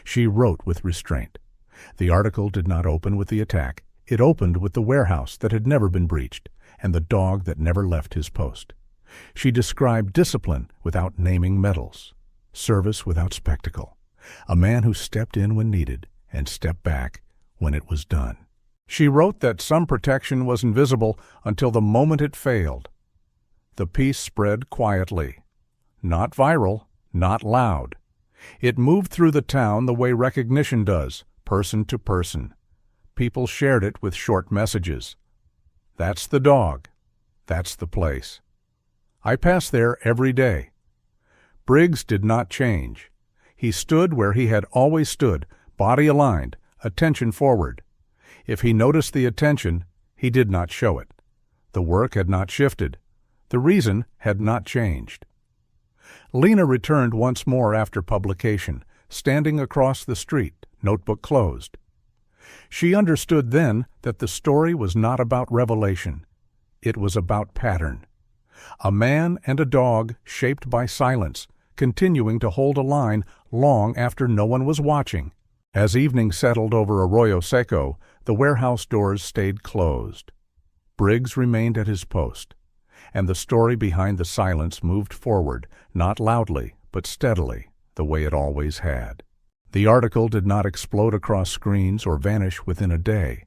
She wrote with restraint. The article did not open with the attack. It opened with the warehouse that had never been breached and the dog that never left his post. She described discipline without naming medals, service without spectacle, a man who stepped in when needed and stepped back when it was done. She wrote that some protection was invisible until the moment it failed. The piece spread quietly. Not viral, not loud. It moved through the town the way recognition does, person to person. People shared it with short messages. That's the dog. That's the place. I pass there every day. Briggs did not change. He stood where he had always stood, body aligned, attention forward. If he noticed the attention, he did not show it. The work had not shifted. The reason had not changed. Lena returned once more after publication, standing across the street, notebook closed. She understood then that the story was not about revelation. It was about pattern. A man and a dog shaped by silence, continuing to hold a line long after no one was watching. As evening settled over Arroyo Seco, the warehouse doors stayed closed. Briggs remained at his post, and the story behind the silence moved forward, not loudly, but steadily, the way it always had. The article did not explode across screens or vanish within a day.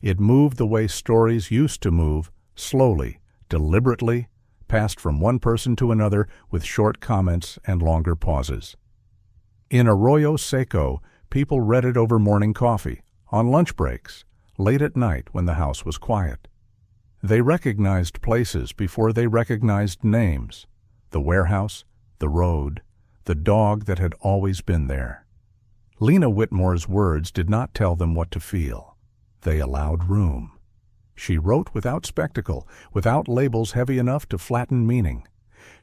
It moved the way stories used to move, slowly, deliberately, passed from one person to another with short comments and longer pauses. In Arroyo Seco, people read it over morning coffee, on lunch breaks, late at night when the house was quiet. They recognized places before they recognized names: the warehouse, the road, the dog that had always been there. Lena Whitmore's words did not tell them what to feel. They allowed room. She wrote without spectacle, without labels heavy enough to flatten meaning.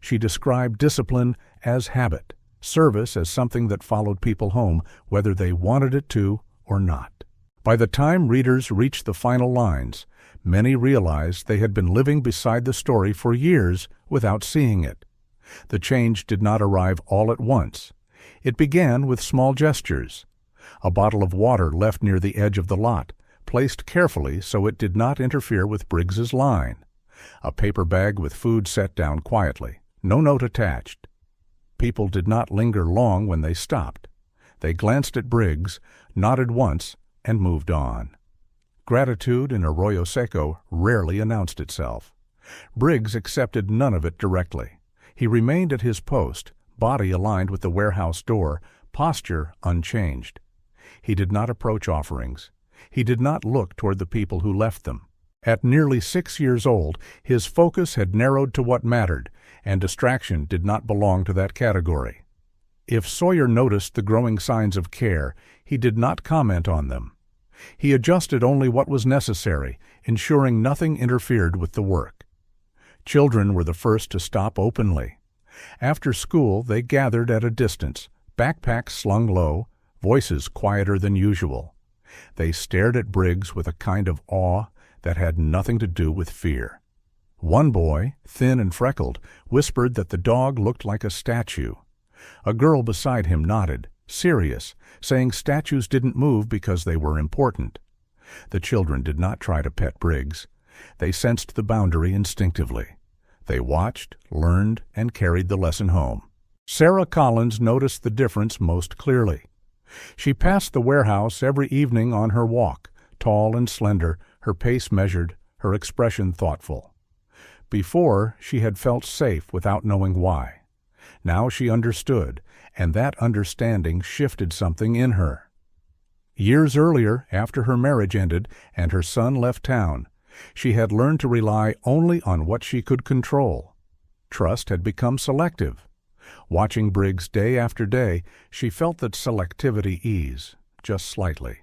She described discipline as habit, service as something that followed people home, whether they wanted it to or not. By the time readers reached the final lines, many realized they had been living beside the story for years without seeing it. The change did not arrive all at once. It began with small gestures. A bottle of water left near the edge of the lot, placed carefully so it did not interfere with Briggs's line. A paper bag with food set down quietly, no note attached. People did not linger long when they stopped. They glanced at Briggs, nodded once, and moved on. Gratitude in Arroyo Seco rarely announced itself. Briggs accepted none of it directly. He remained at his post, body aligned with the warehouse door, posture unchanged. He did not approach offerings. He did not look toward the people who left them. At nearly 6 years old, his focus had narrowed to what mattered, and distraction did not belong to that category. If Sawyer noticed the growing signs of care, he did not comment on them. He adjusted only what was necessary, ensuring nothing interfered with the work. Children were the first to stop openly. After school, they gathered at a distance, backpacks slung low, voices quieter than usual. They stared at Briggs with a kind of awe that had nothing to do with fear. One boy, thin and freckled, whispered that the dog looked like a statue. A girl beside him nodded, serious, saying statues didn't move because they were important. The children did not try to pet Briggs. They sensed the boundary instinctively. They watched, learned, and carried the lesson home. Sarah Collins noticed the difference most clearly. She passed the warehouse every evening on her walk, tall and slender, her pace measured, her expression thoughtful. Before, she had felt safe without knowing why. Now she understood, and that understanding shifted something in her. Years earlier, after her marriage ended and her son left town, she had learned to rely only on what she could control. Trust had become selective. Watching Briggs day after day, she felt that selectivity ease, just slightly.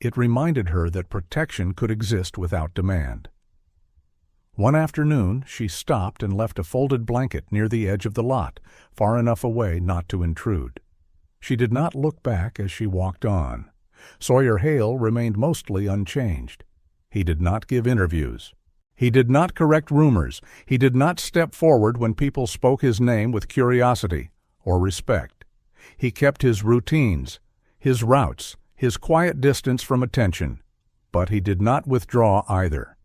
It reminded her that protection could exist without demand. One afternoon, she stopped and left a folded blanket near the edge of the lot, far enough away not to intrude. She did not look back as she walked on. Sawyer Hale remained mostly unchanged. He did not give interviews. He did not correct rumors. He did not step forward when people spoke his name with curiosity or respect. He kept his routines, his routes, his quiet distance from attention, but he did not withdraw either.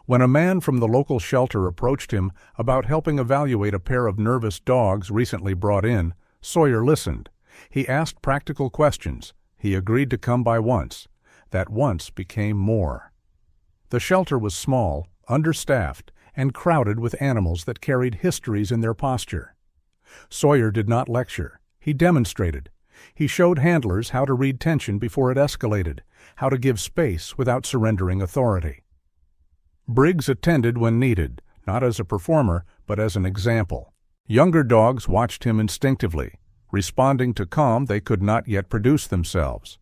When a man from the local shelter approached him about helping evaluate a pair of nervous dogs recently brought in, Sawyer listened. He asked practical questions. He agreed to come by once. That once became more. The shelter was small, understaffed, and crowded with animals that carried histories in their posture. Sawyer did not lecture. He demonstrated. He showed handlers how to read tension before it escalated, how to give space without surrendering authority. Briggs attended when needed, not as a performer, but as an example. Younger dogs watched him instinctively, responding to calm they could not yet produce themselves.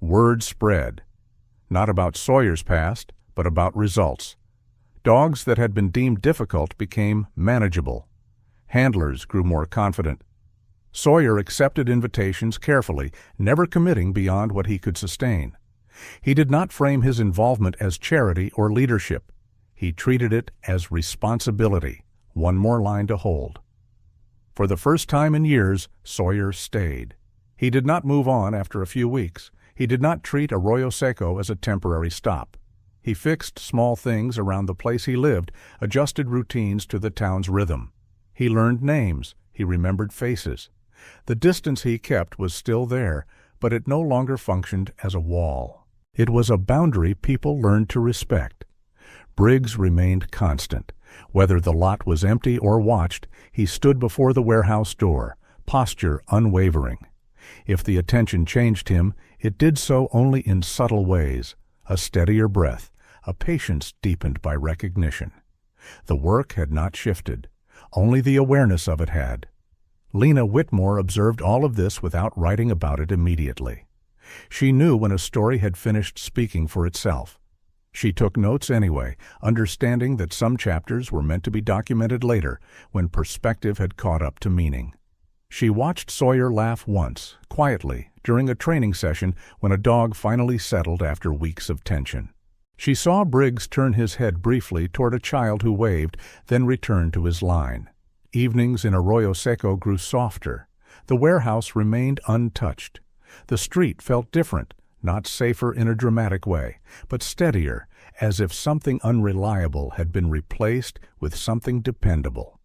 Word spread, not about Sawyer's past, but about results. Dogs that had been deemed difficult became manageable. Handlers grew more confident. Sawyer accepted invitations carefully, never committing beyond what he could sustain. He did not frame his involvement as charity or leadership. He treated it as responsibility, one more line to hold. For the first time in years, Sawyer stayed. He did not move on after a few weeks. He did not treat Arroyo Seco as a temporary stop. He fixed small things around the place he lived, adjusted routines to the town's rhythm. He learned names. He remembered faces. The distance he kept was still there, but it no longer functioned as a wall. It was a boundary people learned to respect. Briggs remained constant. Whether the lot was empty or watched, he stood before the warehouse door, posture unwavering. If the attention changed him, it did so only in subtle ways, a steadier breath, a patience deepened by recognition. The work had not shifted. Only the awareness of it had. Lena Whitmore observed all of this without writing about it immediately. She knew when a story had finished speaking for itself. She took notes anyway, understanding that some chapters were meant to be documented later when perspective had caught up to meaning. She watched Sawyer laugh once, quietly, during a training session when a dog finally settled after weeks of tension. She saw Briggs turn his head briefly toward a child who waved, then return to his line. Evenings in Arroyo Seco grew softer. The warehouse remained untouched. The street felt different, not safer in a dramatic way, but steadier, as if something unreliable had been replaced with something dependable.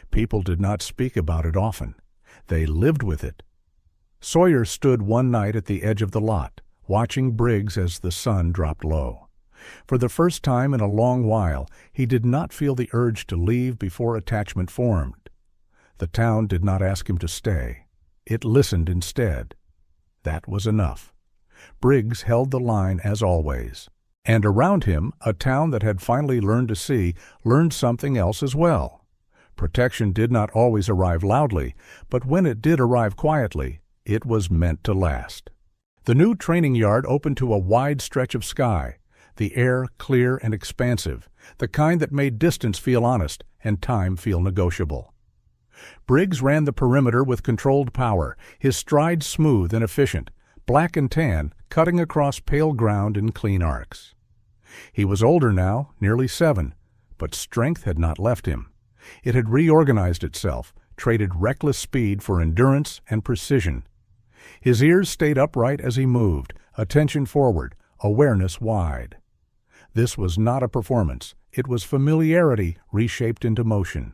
People did not speak about it often. They lived with it. Sawyer stood one night at the edge of the lot, watching Briggs as the sun dropped low. For the first time in a long while, he did not feel the urge to leave before attachment formed. The town did not ask him to stay. It listened instead. That was enough. Briggs held the line as always. And around him, a town that had finally learned to see, learned something else as well. Protection did not always arrive loudly, but when it did arrive quietly, it was meant to last. The new training yard opened to a wide stretch of sky, the air clear and expansive, the kind that made distance feel honest and time feel negotiable. Briggs ran the perimeter with controlled power, his stride smooth and efficient, black and tan, cutting across pale ground in clean arcs. He was older now, nearly 7, but strength had not left him. It had reorganized itself, traded reckless speed for endurance and precision. His ears stayed upright as he moved, attention forward, awareness wide. This was not a performance. It was familiarity reshaped into motion.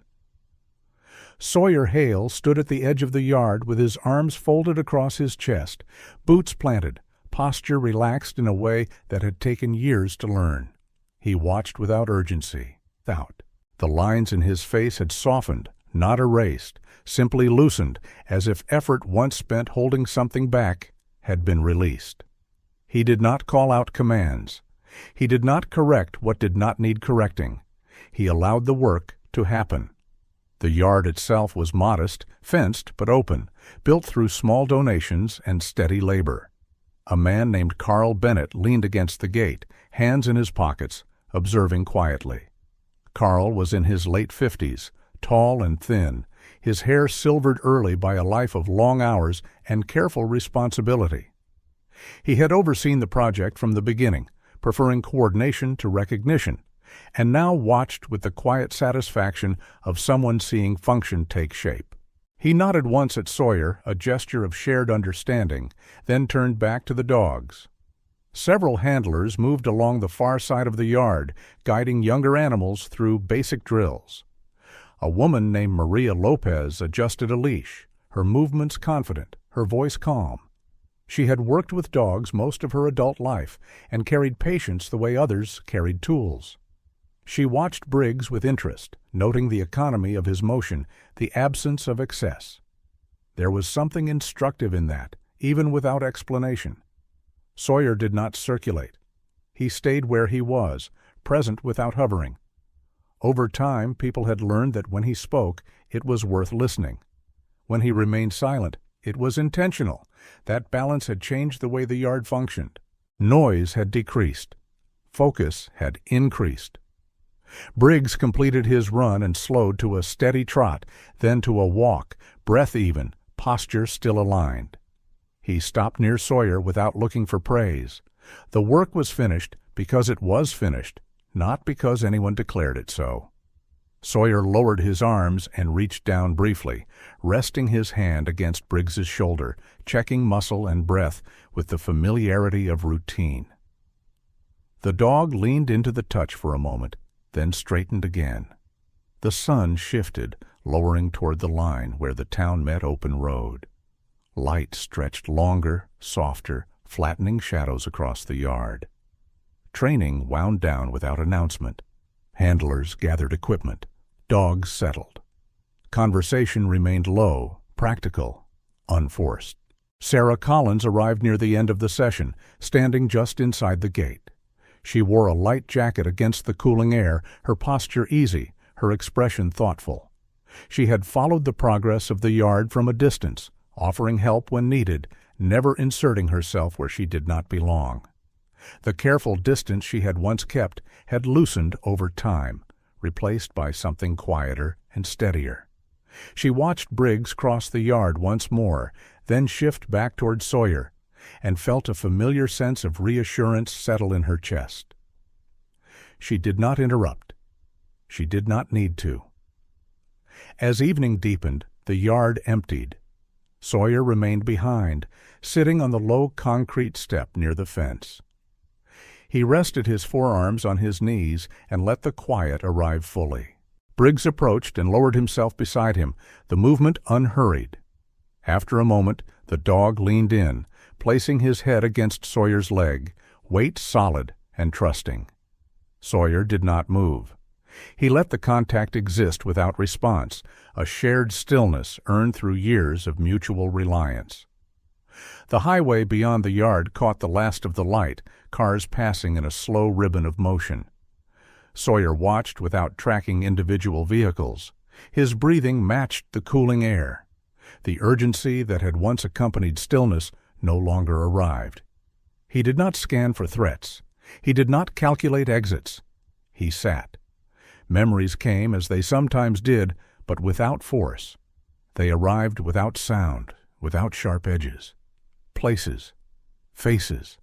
Sawyer Hale stood at the edge of the yard with his arms folded across his chest, boots planted, posture relaxed in a way that had taken years to learn. He watched without urgency, without. The lines in his face had softened, not erased, simply loosened, as if effort once spent holding something back had been released. He did not call out commands. He did not correct what did not need correcting. He allowed the work to happen. The yard itself was modest, fenced but open, built through small donations and steady labor. A man named Carl Bennett leaned against the gate, hands in his pockets, observing quietly. Carl was in his late 50s, tall and thin, his hair silvered early by a life of long hours and careful responsibility. He had overseen the project from the beginning, preferring coordination to recognition, and now watched with the quiet satisfaction of someone seeing function take shape. He nodded once at Sawyer, a gesture of shared understanding, then turned back to the dogs. Several handlers moved along the far side of the yard, guiding younger animals through basic drills. A woman named Maria Lopez adjusted a leash, her movements confident, her voice calm. She had worked with dogs most of her adult life and carried patience the way others carried tools. She watched Briggs with interest, noting the economy of his motion, the absence of excess. There was something instructive in that, even without explanation. Sawyer did not circulate. He stayed where he was, present without hovering. Over time, people had learned that when he spoke, it was worth listening. When he remained silent, it was intentional. That balance had changed the way the yard functioned. Noise had decreased. Focus had increased. Briggs completed his run and slowed to a steady trot, then to a walk, breath even, posture still aligned. He stopped near Sawyer without looking for praise. The work was finished because it was finished, not because anyone declared it so. Sawyer lowered his arms and reached down briefly, resting his hand against Briggs's shoulder, checking muscle and breath with the familiarity of routine. The dog leaned into the touch for a moment, then straightened again. The sun shifted, lowering toward the line where the town met open road. Light stretched longer, softer, flattening shadows across the yard. Training wound down without announcement. Handlers gathered equipment. Dogs settled. Conversation remained low, practical, unforced. Sarah Collins arrived near the end of the session, standing just inside the gate. She wore a light jacket against the cooling air, her posture easy, her expression thoughtful. She had followed the progress of the yard from a distance, offering help when needed, never inserting herself where she did not belong. The careful distance she had once kept had loosened over time, replaced by something quieter and steadier. She watched Briggs cross the yard once more, then shift back toward Sawyer, and felt a familiar sense of reassurance settle in her chest. She did not interrupt. She did not need to. As evening deepened, the yard emptied. Sawyer remained behind, sitting on the low concrete step near the fence. He rested his forearms on his knees and let the quiet arrive fully. Briggs approached and lowered himself beside him, the movement unhurried. After a moment, the dog leaned in, placing his head against Sawyer's leg, weight solid and trusting. Sawyer did not move. He let the contact exist without response, a shared stillness earned through years of mutual reliance. The highway beyond the yard caught the last of the light, cars passing in a slow ribbon of motion. Sawyer watched without tracking individual vehicles. His breathing matched the cooling air. The urgency that had once accompanied stillness no longer arrived. He did not scan for threats. He did not calculate exits. He sat. Memories came as they sometimes did, but without force. They arrived without sound, without sharp edges. Places, faces,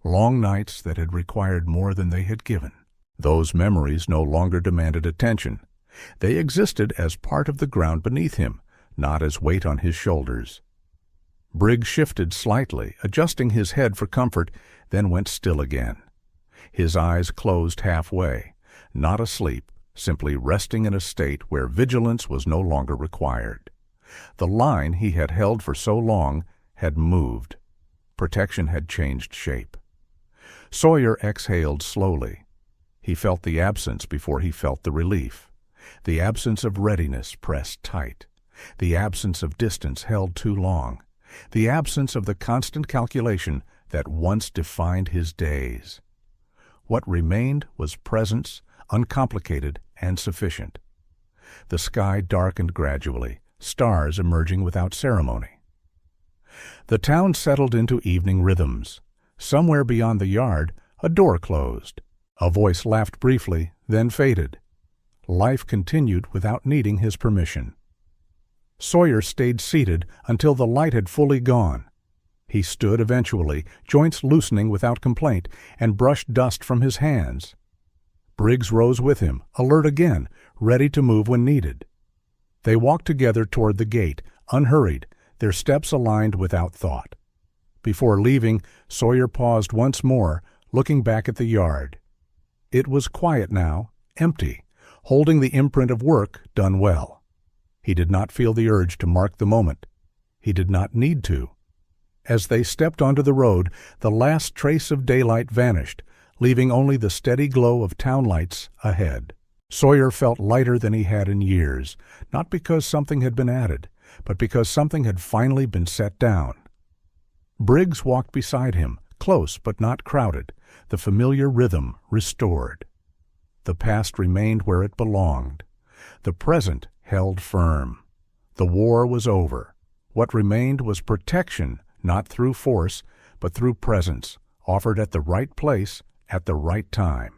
long nights that had required more than they had given. Those memories no longer demanded attention. They existed as part of the ground beneath him, not as weight on his shoulders. Briggs shifted slightly, adjusting his head for comfort, then went still again. His eyes closed halfway, not asleep, simply resting in a state where vigilance was no longer required. The line he had held for so long had moved. Protection had changed shape. Sawyer exhaled slowly. He felt the absence before he felt the relief. The absence of readiness pressed tight. The absence of distance held too long. The absence of the constant calculation that once defined his days. What remained was presence, uncomplicated and sufficient. The sky darkened gradually, stars emerging without ceremony. The town settled into evening rhythms. Somewhere beyond the yard, a door closed. A voice laughed briefly, then faded. Life continued without needing his permission. Sawyer stayed seated until the light had fully gone. He stood eventually, joints loosening without complaint, and brushed dust from his hands. Briggs rose with him, alert again, ready to move when needed. They walked together toward the gate, unhurried, their steps aligned without thought. Before leaving, Sawyer paused once more, looking back at the yard. It was quiet now, empty, holding the imprint of work done well. He did not feel the urge to mark the moment. He did not need to. As they stepped onto the road, the last trace of daylight vanished, leaving only the steady glow of town lights ahead. Sawyer felt lighter than he had in years, not because something had been added, but because something had finally been set down. Briggs walked beside him, close but not crowded, the familiar rhythm restored. The past remained where it belonged. The present held firm. The war was over. What remained was protection, not through force, but through presence, offered at the right place, at the right time.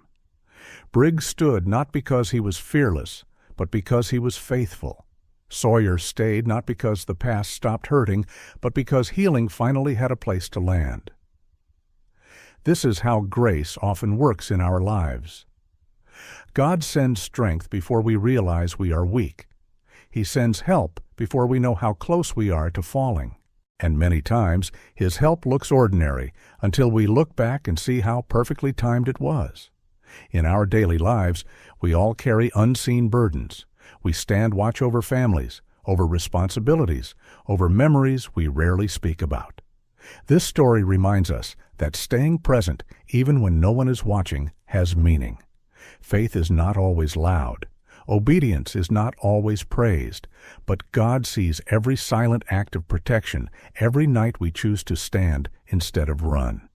Briggs stood not because he was fearless, but because he was faithful. Sawyer stayed not because the past stopped hurting, but because healing finally had a place to land. This is how grace often works in our lives. God sends strength before we realize we are weak. He sends help before we know how close we are to falling. And many times, His help looks ordinary until we look back and see how perfectly timed it was. In our daily lives, we all carry unseen burdens. We stand watch over families, over responsibilities, over memories we rarely speak about. This story reminds us that staying present, even when no one is watching, has meaning. Faith is not always loud. Obedience is not always praised, but God sees every silent act of protection, every night we choose to stand instead of run.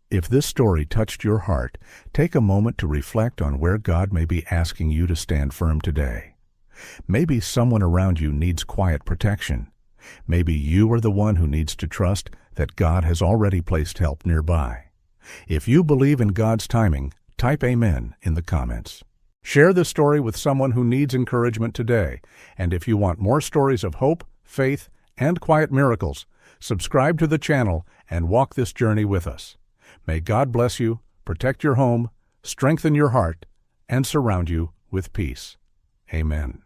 If this story touched your heart, take a moment to reflect on where God may be asking you to stand firm today. Maybe someone around you needs quiet protection. Maybe you are the one who needs to trust that God has already placed help nearby. If you believe in God's timing, type Amen in the comments. Share this story with someone who needs encouragement today. And if you want more stories of hope, faith, and quiet miracles, subscribe to the channel and walk this journey with us. May God bless you, protect your home, strengthen your heart, and surround you with peace. Amen.